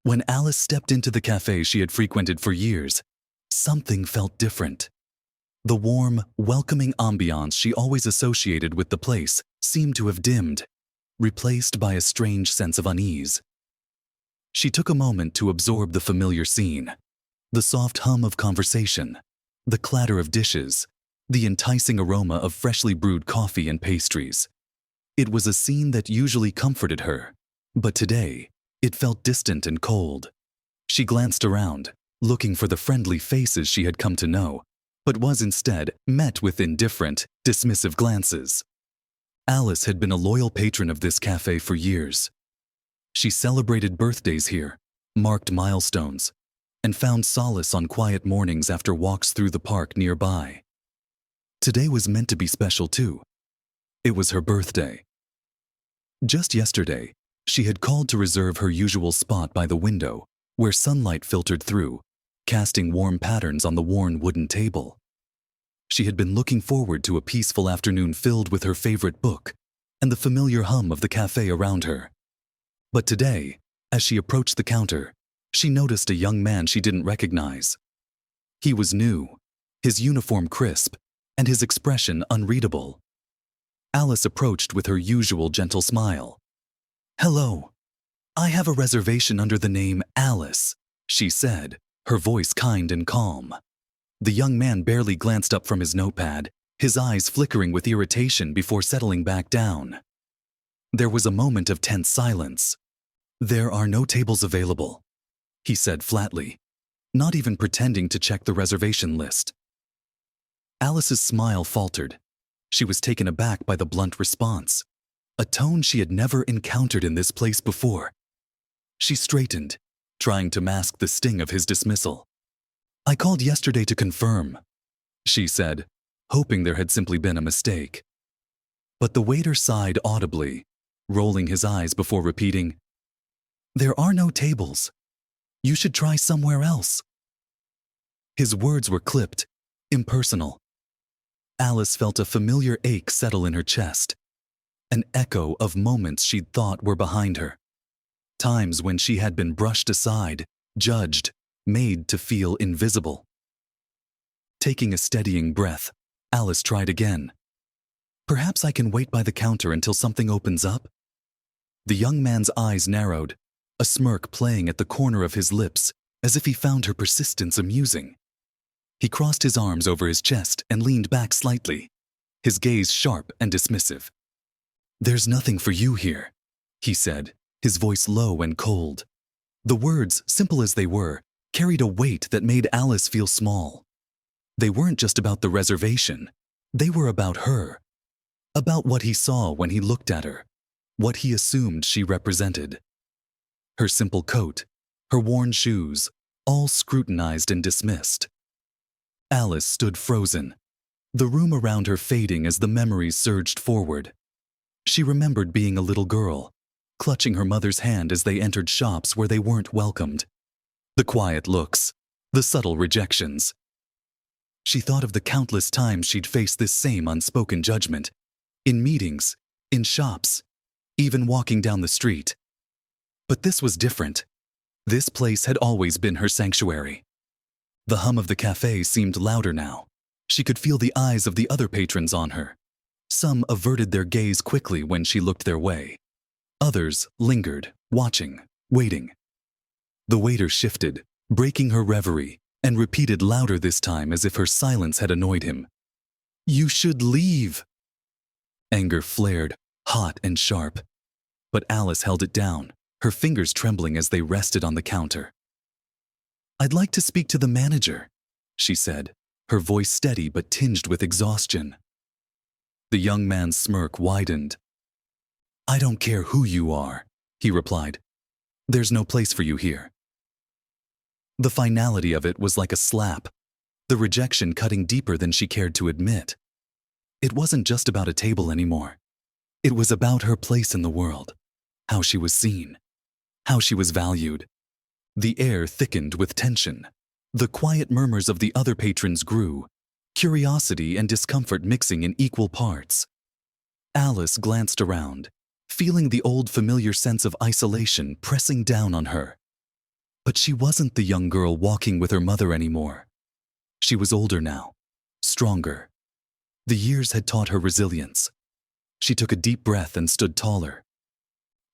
When Alice stepped into the cafe she had frequented for years, something felt different. The warm, welcoming ambiance she always associated with the place seemed to have dimmed, replaced by a strange sense of unease. She took a moment to absorb the familiar scene, the soft hum of conversation, the clatter of dishes, the enticing aroma of freshly brewed coffee and pastries. It was a scene that usually comforted her, but today it felt distant and cold. She glanced around, looking for the friendly faces she had come to know, but was instead met with indifferent, dismissive glances. Alice had been a loyal patron of this cafe for years. She celebrated birthdays here, marked milestones, and found solace on quiet mornings after walks through the park nearby. Today was meant to be special too. It was her birthday. Just yesterday, she had called to reserve her usual spot by the window, where sunlight filtered through, casting warm patterns on the worn wooden table. She had been looking forward to a peaceful afternoon filled with her favorite book and the familiar hum of the cafe around her. But today, as she approached the counter, she noticed a young man she didn't recognize. He was new, his uniform crisp, and his expression unreadable. Alice approached with her usual gentle smile. "Hello. I have a reservation under the name Alice," she said, her voice kind and calm. The young man barely glanced up from his notepad, his eyes flickering with irritation before settling back down. There was a moment of tense silence. "There are no tables available," he said flatly, not even pretending to check the reservation list. Alice's smile faltered. She was taken aback by the blunt response, a tone she had never encountered in this place before. She straightened, trying to mask the sting of his dismissal. "I called yesterday to confirm," she said, hoping there had simply been a mistake. But the waiter sighed audibly, rolling his eyes before repeating, "There are no tables. You should try somewhere else." His words were clipped, impersonal. Alice felt a familiar ache settle in her chest, an echo of moments she'd thought were behind her. Times when she had been brushed aside, judged, made to feel invisible. Taking a steadying breath, Alice tried again. "Perhaps I can wait by the counter until something opens up?" The young man's eyes narrowed, a smirk playing at the corner of his lips as if he found her persistence amusing. He crossed his arms over his chest and leaned back slightly, his gaze sharp and dismissive. "There's nothing for you here," he said, his voice low and cold. The words, simple as they were, carried a weight that made Alice feel small. They weren't just about the reservation. They were about her. About what he saw when he looked at her, what he assumed she represented. Her simple coat, her worn shoes, all scrutinized and dismissed. Alice stood frozen, the room around her fading as the memories surged forward. She remembered being a little girl, clutching her mother's hand as they entered shops where they weren't welcomed. The quiet looks, the subtle rejections. She thought of the countless times she'd faced this same unspoken judgment, in meetings, in shops, even walking down the street. But this was different. This place had always been her sanctuary. The hum of the cafe seemed louder now. She could feel the eyes of the other patrons on her. Some averted their gaze quickly when she looked their way. Others lingered, watching, waiting. The waiter shifted, breaking her reverie, and repeated louder this time as if her silence had annoyed him. "You should leave." Anger flared, hot and sharp. But Alice held it down, her fingers trembling as they rested on the counter. "I'd like to speak to the manager," she said, her voice steady but tinged with exhaustion. The young man's smirk widened. "I don't care who you are," he replied. "There's no place for you here." The finality of it was like a slap, the rejection cutting deeper than she cared to admit. It wasn't just about a table anymore. It was about her place in the world, how she was seen, how she was valued. The air thickened with tension. The quiet murmurs of the other patrons grew, curiosity and discomfort mixing in equal parts. Alice glanced around, feeling the old familiar sense of isolation pressing down on her. But she wasn't the young girl walking with her mother anymore. She was older now, stronger. The years had taught her resilience. She took a deep breath and stood taller.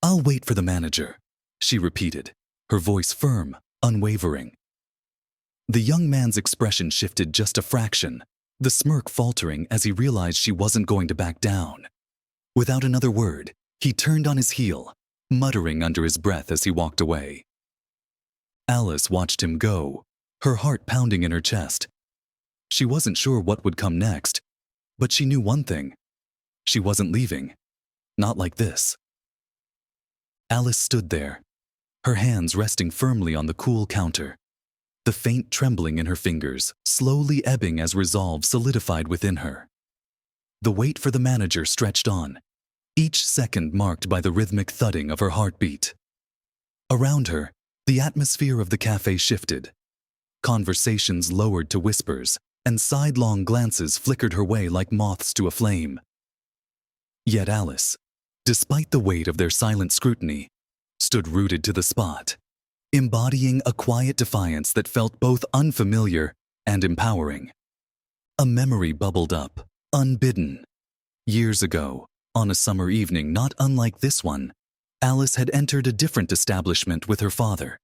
"I'll wait for the manager," she repeated, her voice firm, unwavering. The young man's expression shifted just a fraction, the smirk faltering as he realized she wasn't going to back down. Without another word, he turned on his heel, muttering under his breath as he walked away. Alice watched him go, her heart pounding in her chest. She wasn't sure what would come next, but she knew one thing. She wasn't leaving. Not like this. Alice stood there, her hands resting firmly on the cool counter, the faint trembling in her fingers slowly ebbing as resolve solidified within her. The wait for the manager stretched on, each second marked by the rhythmic thudding of her heartbeat. Around her, the atmosphere of the cafe shifted. Conversations lowered to whispers, and sidelong glances flickered her way like moths to a flame. Yet Alice, despite the weight of their silent scrutiny, stood rooted to the spot, embodying a quiet defiance that felt both unfamiliar and empowering. A memory bubbled up, unbidden. Years ago, on a summer evening not unlike this one, Alice had entered a different establishment with her father.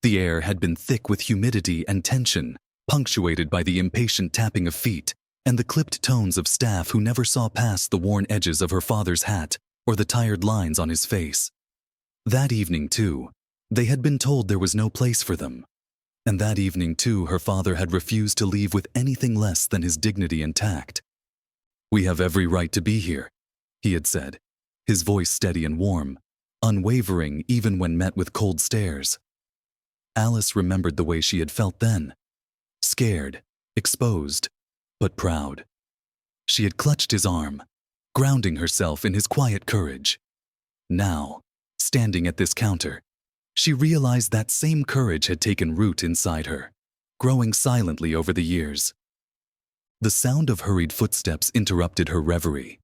The air had been thick with humidity and tension, punctuated by the impatient tapping of feet and the clipped tones of staff who never saw past the worn edges of her father's hat or the tired lines on his face. That evening, too, they had been told there was no place for them. And that evening, too, her father had refused to leave with anything less than his dignity intact. "We have every right to be here," he had said, his voice steady and warm, unwavering even when met with cold stares. Alice remembered the way she had felt then. Scared, exposed, but proud. She had clutched his arm, grounding herself in his quiet courage. Now, standing at this counter, she realized that same courage had taken root inside her, growing silently over the years. The sound of hurried footsteps interrupted her reverie.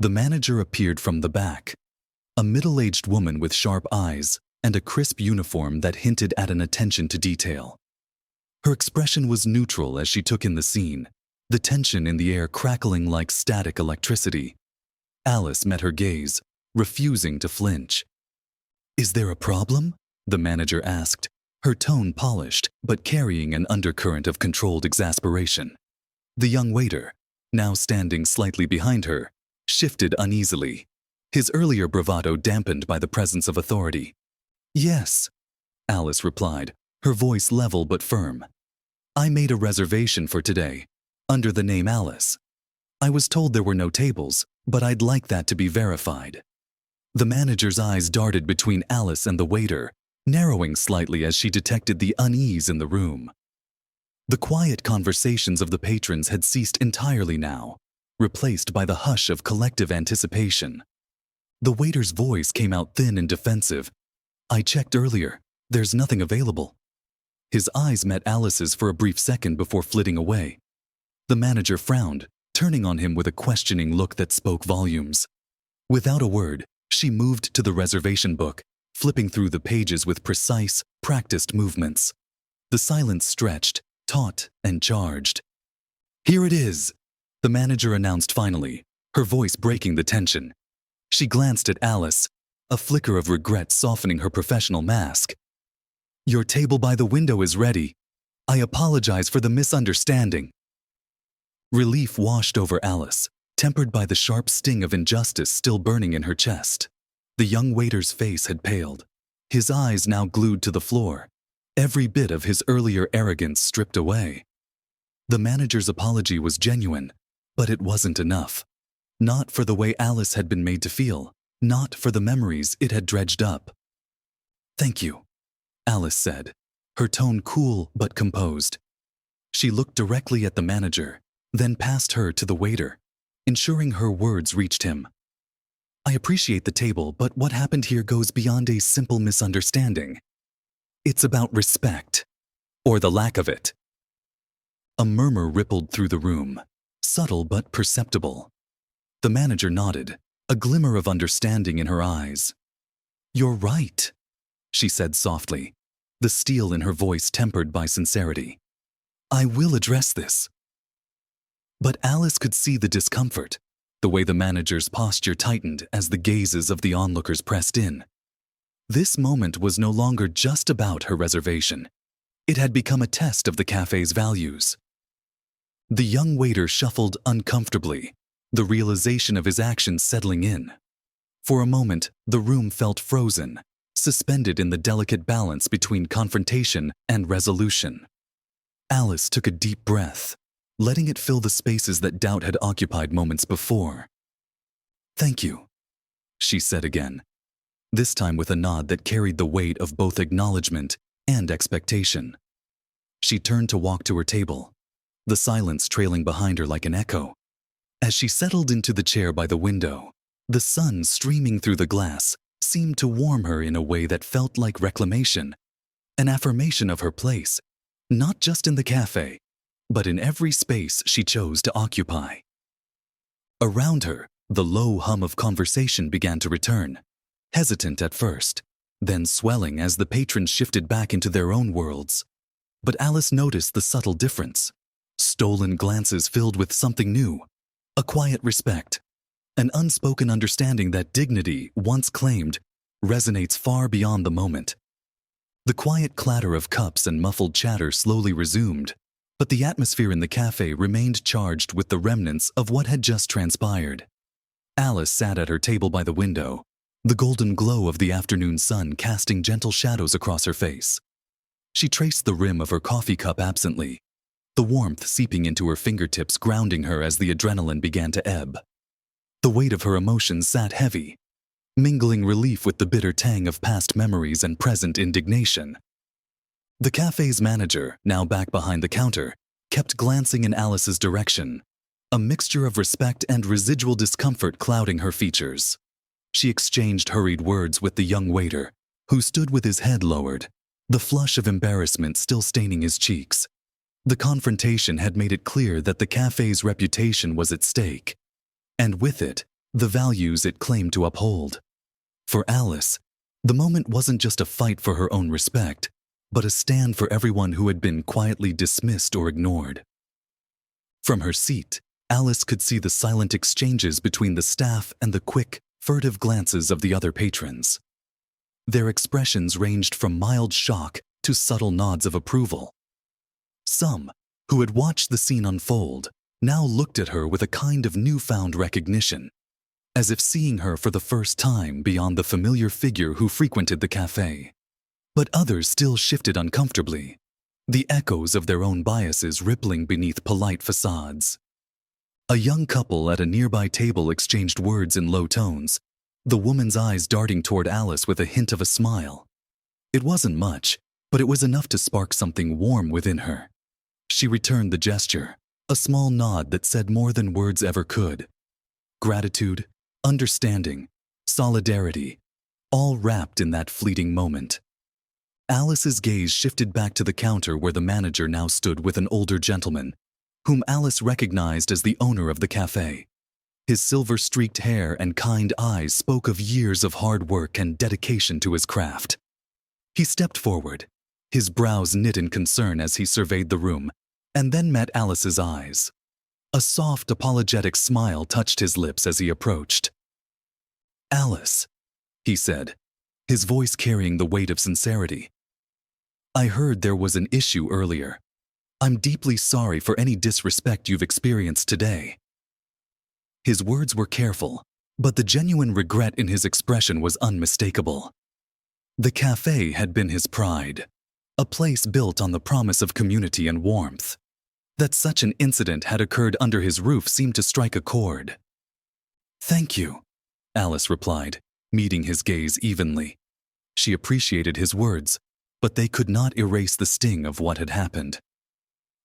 The manager appeared from the back, a middle-aged woman with sharp eyes and a crisp uniform that hinted at an attention to detail. Her expression was neutral as she took in the scene, the tension in the air crackling like static electricity. Alice met her gaze, refusing to flinch. "Is there a problem?" the manager asked, her tone polished but carrying an undercurrent of controlled exasperation. The young waiter, now standing slightly behind her, shifted uneasily, his earlier bravado dampened by the presence of authority. "Yes," Alice replied, her voice level but firm. "I made a reservation for today, under the name Alice. I was told there were no tables, but I'd like that to be verified." The manager's eyes darted between Alice and the waiter, narrowing slightly as she detected the unease in the room. The quiet conversations of the patrons had ceased entirely now, replaced by the hush of collective anticipation. The waiter's voice came out thin and defensive. "I checked earlier. There's nothing available." His eyes met Alice's for a brief second before flitting away. The manager frowned, turning on him with a questioning look that spoke volumes. Without a word, she moved to the reservation book, flipping through the pages with precise, practiced movements. The silence stretched, taut, and charged. "Here it is," the manager announced finally, her voice breaking the tension. She glanced at Alice, a flicker of regret softening her professional mask. "Your table by the window is ready. I apologize for the misunderstanding." Relief washed over Alice, tempered by the sharp sting of injustice still burning in her chest. The young waiter's face had paled, his eyes now glued to the floor, every bit of his earlier arrogance stripped away. The manager's apology was genuine, but it wasn't enough. Not for the way Alice had been made to feel, not for the memories it had dredged up. "Thank you," Alice said, her tone cool but composed. She looked directly at the manager, then past her to the waiter, ensuring her words reached him. "I appreciate the table, but what happened here goes beyond a simple misunderstanding. It's about respect, or the lack of it." A murmur rippled through the room, subtle but perceptible. The manager nodded, a glimmer of understanding in her eyes. "You're right," she said softly, the steel in her voice tempered by sincerity. I will address this. But Alice could see the discomfort, the way the manager's posture tightened as the gazes of the onlookers pressed in. This moment was no longer just about her reservation. It had become a test of the cafe's values. The young waiter shuffled uncomfortably, the realization of his actions settling in. For a moment, the room felt frozen, suspended in the delicate balance between confrontation and resolution. Alice took a deep breath, letting it fill the spaces that doubt had occupied moments before. Thank you, she said again, this time with a nod that carried the weight of both acknowledgement and expectation. She turned to walk to her table, the silence trailing behind her like an echo. As she settled into the chair by the window, the sun streaming through the glass seemed to warm her in a way that felt like reclamation, an affirmation of her place, not just in the cafe, but in every space she chose to occupy. Around her, the low hum of conversation began to return, hesitant at first, then swelling as the patrons shifted back into their own worlds. But Alice noticed the subtle difference. Stolen glances filled with something new, a quiet respect, an unspoken understanding that dignity, once claimed, resonates far beyond the moment. The quiet clatter of cups and muffled chatter slowly resumed, but the atmosphere in the cafe remained charged with the remnants of what had just transpired. Alice sat at her table by the window, the golden glow of the afternoon sun casting gentle shadows across her face. She traced the rim of her coffee cup absently, the warmth seeping into her fingertips grounding her as the adrenaline began to ebb. The weight of her emotions sat heavy, mingling relief with the bitter tang of past memories and present indignation. The cafe's manager, now back behind the counter, kept glancing in Alice's direction, a mixture of respect and residual discomfort clouding her features. She exchanged hurried words with the young waiter, who stood with his head lowered, the flush of embarrassment still staining his cheeks. The confrontation had made it clear that the cafe's reputation was at stake, and with it, the values it claimed to uphold. For Alice, the moment wasn't just a fight for her own respect, but a stand for everyone who had been quietly dismissed or ignored. From her seat, Alice could see the silent exchanges between the staff and the quick, furtive glances of the other patrons. Their expressions ranged from mild shock to subtle nods of approval. Some, who had watched the scene unfold, now looked at her with a kind of newfound recognition, as if seeing her for the first time beyond the familiar figure who frequented the cafe. But others still shifted uncomfortably, the echoes of their own biases rippling beneath polite facades. A young couple at a nearby table exchanged words in low tones, the woman's eyes darting toward Alice with a hint of a smile. It wasn't much, but it was enough to spark something warm within her. She returned the gesture, a small nod that said more than words ever could. Gratitude, understanding, solidarity, all wrapped in that fleeting moment. Alice's gaze shifted back to the counter where the manager now stood with an older gentleman, whom Alice recognized as the owner of the cafe. His silver-streaked hair and kind eyes spoke of years of hard work and dedication to his craft. He stepped forward, his brows knit in concern as he surveyed the room, and then met Alice's eyes. A soft, apologetic smile touched his lips as he approached. "Alice," he said, his voice carrying the weight of sincerity. "I heard there was an issue earlier. I'm deeply sorry for any disrespect you've experienced today." His words were careful, but the genuine regret in his expression was unmistakable. The cafe had been his pride, a place built on the promise of community and warmth. That such an incident had occurred under his roof seemed to strike a chord. "Thank you," Alice replied, meeting his gaze evenly. She appreciated his words, but they could not erase the sting of what had happened.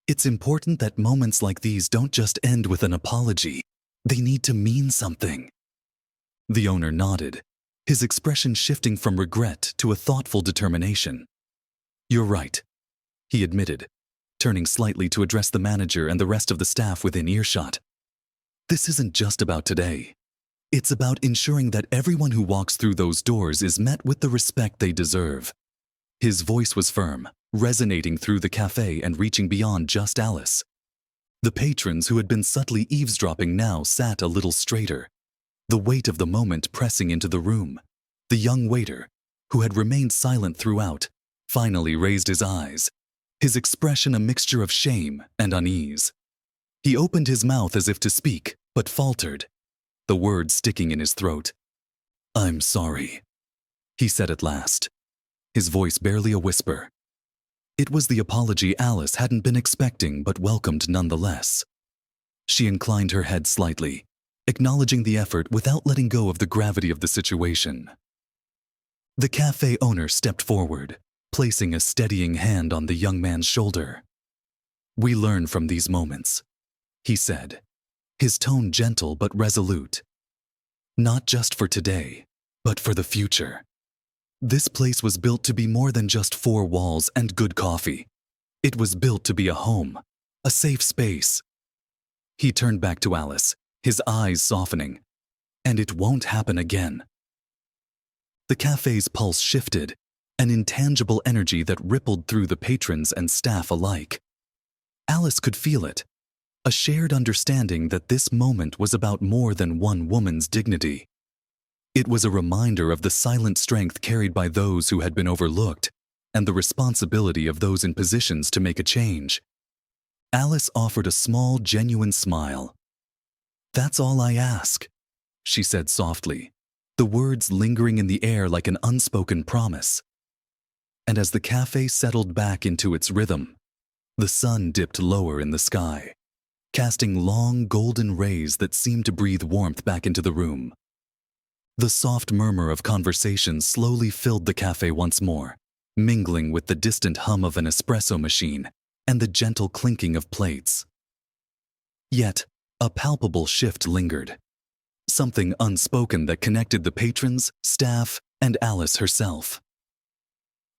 It's important that moments like these don't just end with an apology. They need to mean something. The owner nodded, his expression shifting from regret to a thoughtful determination. "You're right," he admitted, turning slightly to address the manager and the rest of the staff within earshot. "This isn't just about today. It's about ensuring that everyone who walks through those doors is met with the respect they deserve. His voice was firm, resonating through the cafe and reaching beyond just Alice. The patrons who had been subtly eavesdropping now sat a little straighter, the weight of the moment pressing into the room. The young waiter, who had remained silent throughout, finally raised his eyes, his expression a mixture of shame and unease. He opened his mouth as if to speak, but faltered, the words sticking in his throat. "I'm sorry," he said at last, his voice barely a whisper. It was the apology Alice hadn't been expecting but welcomed nonetheless. She inclined her head slightly, acknowledging the effort without letting go of the gravity of the situation. The cafe owner stepped forward, placing a steadying hand on the young man's shoulder. "We learn from these moments," he said, his tone gentle but resolute. "Not just for today, but for the future. This place was built to be more than just four walls and good coffee. It was built to be a home, a safe space." He turned back to Alice, his eyes softening. "And it won't happen again." The cafe's pulse shifted, an intangible energy that rippled through the patrons and staff alike. Alice could feel it, a shared understanding that this moment was about more than one woman's dignity. It was a reminder of the silent strength carried by those who had been overlooked and the responsibility of those in positions to make a change. Alice offered a small, genuine smile. "That's all I ask," she said softly, the words lingering in the air like an unspoken promise. And as the cafe settled back into its rhythm, the sun dipped lower in the sky, casting long golden rays that seemed to breathe warmth back into the room. The soft murmur of conversation slowly filled the cafe once more, mingling with the distant hum of an espresso machine and the gentle clinking of plates. Yet, a palpable shift lingered, something unspoken that connected the patrons, staff, and Alice herself.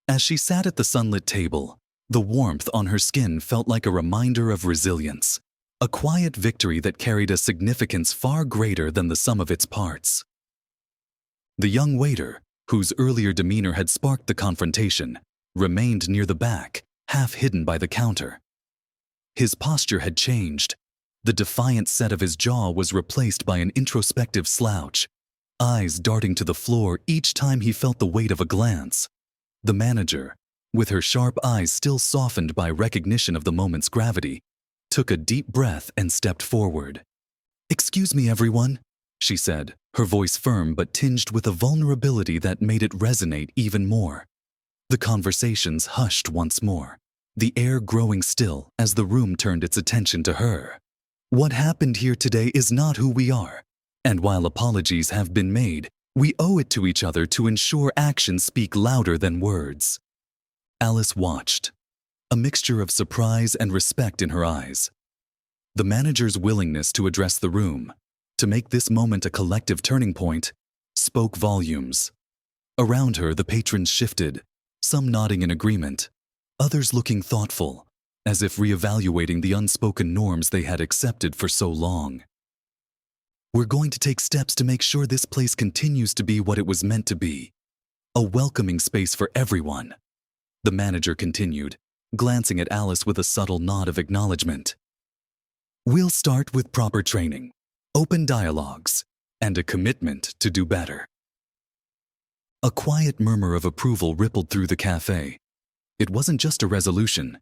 As she sat at the sunlit table, the warmth on her skin felt like a reminder of resilience, a quiet victory that carried a significance far greater than the sum of its parts. The young waiter, whose earlier demeanor had sparked the confrontation, remained near the back, half hidden by the counter. His posture had changed. The defiant set of his jaw was replaced by an introspective slouch, eyes darting to the floor each time he felt the weight of a glance. The manager, with her sharp eyes still softened by recognition of the moment's gravity, took a deep breath and stepped forward. "Excuse me, everyone," she said, her voice firm but tinged with a vulnerability that made it resonate even more. The conversations hushed once more, the air growing still as the room turned its attention to her. "What happened here today is not who we are, and while apologies have been made, we owe it to each other to ensure actions speak louder than words." Alice watched, a mixture of surprise and respect in her eyes. The manager's willingness to address the room, to make this moment a collective turning point, spoke volumes. Around her, the patrons shifted, some nodding in agreement, others looking thoughtful, as if reevaluating the unspoken norms they had accepted for so long. "We're going to take steps to make sure this place continues to be what it was meant to be, a welcoming space for everyone," the manager continued, glancing at Alice with a subtle nod of acknowledgement. "We'll start with proper training, open dialogues, and a commitment to do better." A quiet murmur of approval rippled through the cafe. It wasn't just a resolution,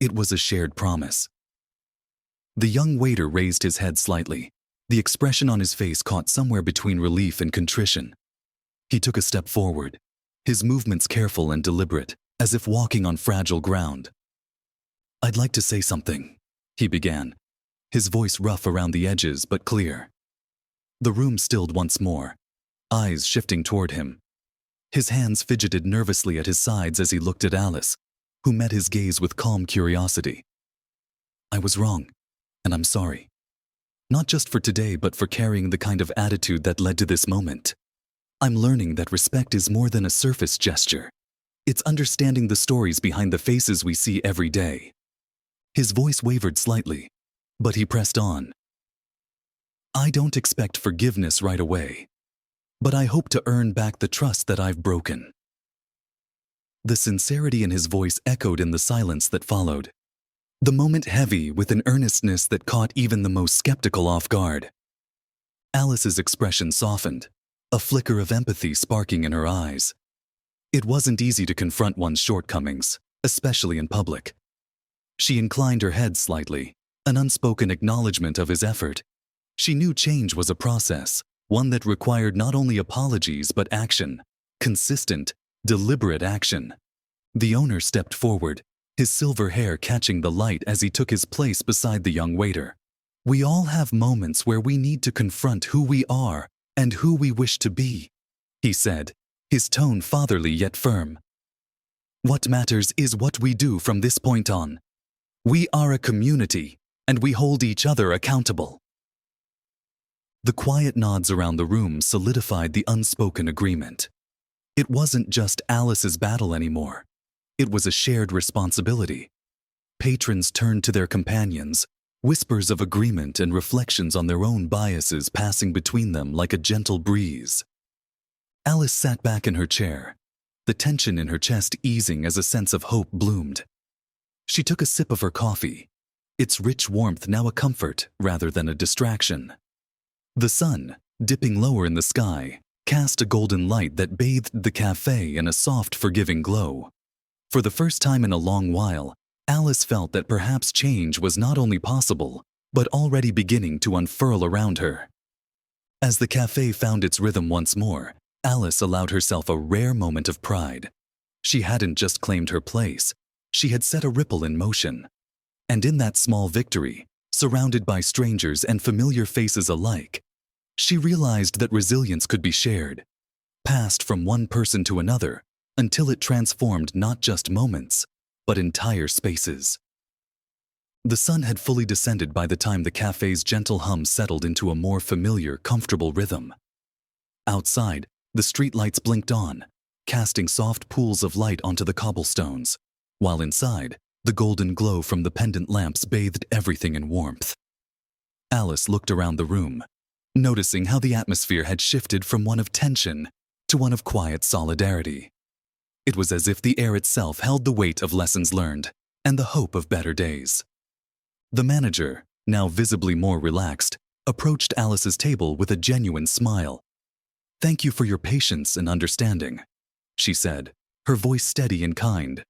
it was a shared promise. The young waiter raised his head slightly, the expression on his face caught somewhere between relief and contrition. He took a step forward, his movements careful and deliberate, as if walking on fragile ground. "I'd like to say something," he began, his voice rough around the edges but clear. The room stilled once more, eyes shifting toward him. His hands fidgeted nervously at his sides as he looked at Alice, who met his gaze with calm curiosity. "I was wrong, and I'm sorry. Not just for today, but for carrying the kind of attitude that led to this moment. I'm learning that respect is more than a surface gesture. It's understanding the stories behind the faces we see every day." His voice wavered slightly, but he pressed on. "I don't expect forgiveness right away, but I hope to earn back the trust that I've broken." The sincerity in his voice echoed in the silence that followed. The moment heavy with an earnestness that caught even the most skeptical off guard. Alice's expression softened, a flicker of empathy sparking in her eyes. It wasn't easy to confront one's shortcomings, especially in public. She inclined her head slightly, an unspoken acknowledgement of his effort. She knew change was a process, one that required not only apologies but action, consistent, deliberate action. The owner stepped forward, his silver hair catching the light as he took his place beside the young waiter. We all have moments where we need to confront who we are and who we wish to be, he said, his tone fatherly yet firm. What matters is what we do from this point on. We are a community, and we hold each other accountable. The quiet nods around the room solidified the unspoken agreement. It wasn't just Alice's battle anymore. It was a shared responsibility. Patrons turned to their companions, whispers of agreement and reflections on their own biases passing between them like a gentle breeze. Alice sat back in her chair, the tension in her chest easing as a sense of hope bloomed. She took a sip of her coffee, its rich warmth now a comfort rather than a distraction. The sun, dipping lower in the sky, cast a golden light that bathed the cafe in a soft, forgiving glow. For the first time in a long while, Alice felt that perhaps change was not only possible, but already beginning to unfurl around her. As the cafe found its rhythm once more, Alice allowed herself a rare moment of pride. She hadn't just claimed her place, she had set a ripple in motion. And in that small victory, surrounded by strangers and familiar faces alike, she realized that resilience could be shared, passed from one person to another, until it transformed not just moments, but entire spaces. The sun had fully descended by the time the cafe's gentle hum settled into a more familiar, comfortable rhythm. Outside, the streetlights blinked on, casting soft pools of light onto the cobblestones, while inside, the golden glow from the pendant lamps bathed everything in warmth. Alice looked around the room, noticing how the atmosphere had shifted from one of tension to one of quiet solidarity. It was as if the air itself held the weight of lessons learned and the hope of better days. The manager, now visibly more relaxed, approached Alice's table with a genuine smile. "Thank you for your patience and understanding," she said, her voice steady and kind.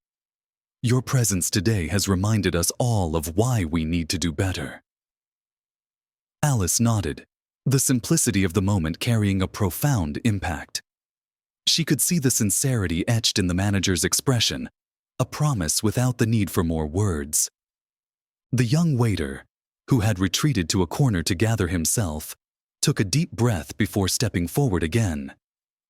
"Your presence today has reminded us all of why we need to do better." Alice nodded, the simplicity of the moment carrying a profound impact. She could see the sincerity etched in the manager's expression, a promise without the need for more words. The young waiter, who had retreated to a corner to gather himself, took a deep breath before stepping forward again.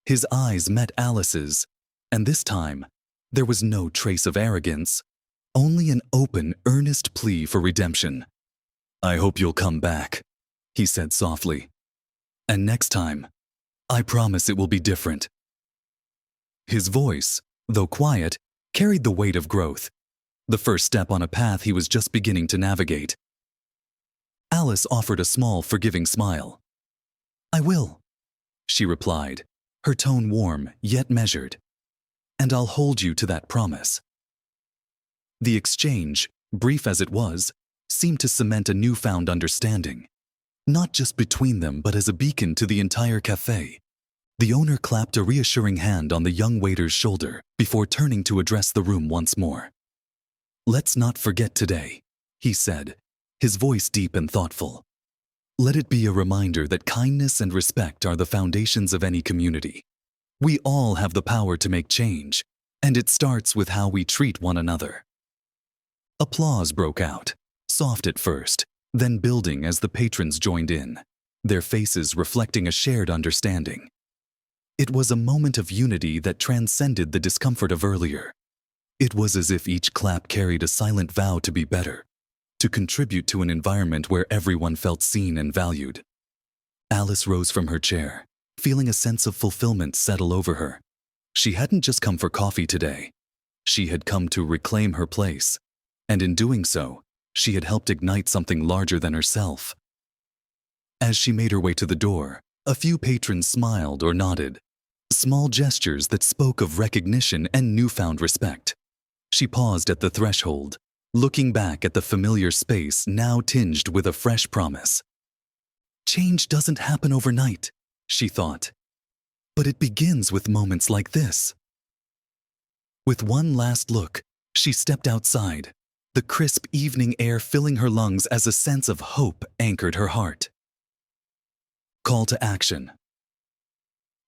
His eyes met Alice's, and this time, there was no trace of arrogance, only an open, earnest plea for redemption. "I hope you'll come back," he said softly. "And next time, I promise it will be different." His voice, though quiet, carried the weight of growth, the first step on a path he was just beginning to navigate. Alice offered a small, forgiving smile. "I will," she replied, her tone warm yet measured. "And I'll hold you to that promise." The exchange, brief as it was, seemed to cement a newfound understanding, not just between them but as a beacon to the entire cafe. The owner clapped a reassuring hand on the young waiter's shoulder before turning to address the room once more. "Let's not forget today," he said, his voice deep and thoughtful. "Let it be a reminder that kindness and respect are the foundations of any community. We all have the power to make change, and it starts with how we treat one another." Applause broke out, soft at first, then building as the patrons joined in, their faces reflecting a shared understanding. It was a moment of unity that transcended the discomfort of earlier. It was as if each clap carried a silent vow to be better, to contribute to an environment where everyone felt seen and valued. Alice rose from her chair, feeling a sense of fulfillment settle over her. She hadn't just come for coffee today. She had come to reclaim her place, and in doing so, she had helped ignite something larger than herself. As she made her way to the door, a few patrons smiled or nodded, small gestures that spoke of recognition and newfound respect. She paused at the threshold, looking back at the familiar space now tinged with a fresh promise. Change doesn't happen overnight, she thought, but it begins with moments like this. With one last look, she stepped outside, the crisp evening air filling her lungs as a sense of hope anchored her heart. Call to action.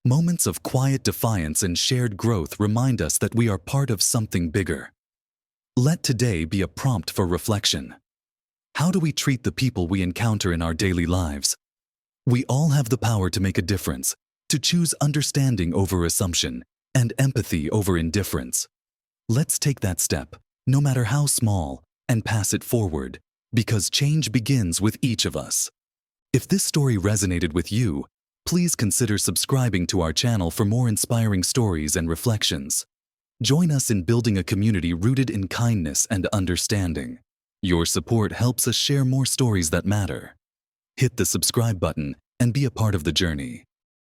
Moments of quiet defiance and shared growth remind us that we are part of something bigger. Let today be a prompt for reflection. How do we treat the people we encounter in our daily lives? We all have the power to make a difference, to choose understanding over assumption and empathy over indifference. Let's take that step, no matter how small, and pass it forward, because change begins with each of us. If this story resonated with you, please consider subscribing to our channel for more inspiring stories and reflections. Join us in building a community rooted in kindness and understanding. Your support helps us share more stories that matter. Hit the subscribe button and be a part of the journey.